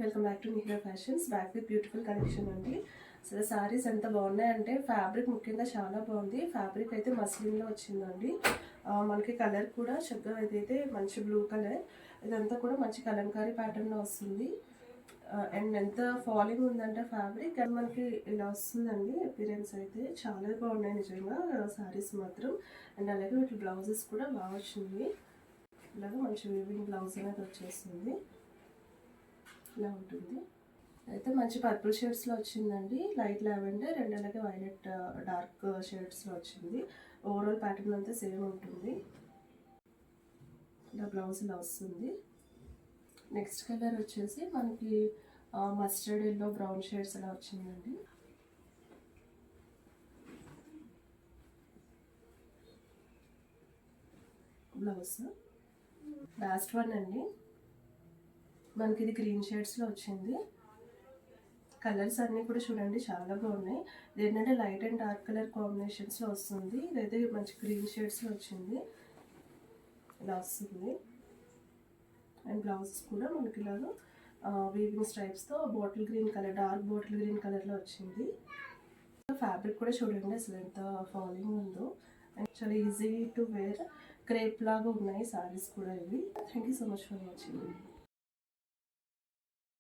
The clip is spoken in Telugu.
Welcome back to Nihira fashions. Back with beautiful collection అండి. అసలు సారీస్ ఎంత బాగున్నాయంటే ఫ్యాబ్రిక్ ముఖ్యంగా చాలా బాగుంది. ఫ్యాబ్రిక్ అయితే మస్లిన్లో వచ్చిందండి. మనకి కలర్ కూడా చక్కగా ఇదైతే మంచి బ్లూ కలర్. ఇదంతా కూడా మంచి కలంకారీ ప్యాటర్న్లో వస్తుంది. అండ్ ఎంత ఫాలింగ్ ఉందంటే ఫ్యాబ్రిక్ అండ్ మనకి ఇలా వస్తుందండి. అపీరెన్స్ అయితే చాలా బాగున్నాయి నిజంగా సారీస్ మాత్రం. అండ్ అలాగే వీటి బ్లౌజెస్ కూడా బాగా వచ్చింది. ఇలాగ మంచి వీవింగ్ బ్లౌజ్ అనేది వచ్చేస్తుంది. ఇలా ఉంటుంది. అయితే మంచి పర్పుల్ షేడ్స్లో వచ్చిందండి. లైట్ లావెండర్ అండ్ అలాగే వైలెట్ డార్క్ షేడ్స్లో వచ్చింది. ఓవరాల్ ప్యాటర్న్ అంతా సేమ్ ఉంటుంది. ఇలా బ్లౌజ్ ఇలా వస్తుంది. నెక్స్ట్ కలర్ వచ్చేసి మనకి మస్టర్డ్ ఎల్లో బ్రౌన్ షేడ్స్ అలా వచ్చిందండి. బ్లౌజ్ లాస్ట్ వన్ అండి. మనకి ఇది గ్రీన్ షేడ్స్లో వచ్చింది. కలర్స్ అన్నీ కూడా చూడండి చాలా బాగున్నాయి. ఇది ఏంటంటే లైట్ అండ్ డార్క్ కలర్ కాంబినేషన్స్లో వస్తుంది. ఇదైతే మంచి గ్రీన్ షేడ్స్లో వచ్చింది. ఇలా వస్తుంది. అండ్ బ్లౌజెస్ కూడా మనకి ఇలాగా వీవింగ్ స్ట్రైప్స్తో bottle green colour, dark bottle green కలర్లో వచ్చింది. ఫ్యాబ్రిక్ కూడా చూడండి అసలు ఎంత ఫాలింగ్ ఉందో. అండ్ చాలా ఈజీ టు వేర్ క్రేప్ లాగా ఉన్నాయి సారీస్ కూడా ఇవి. Thank you so much for watching.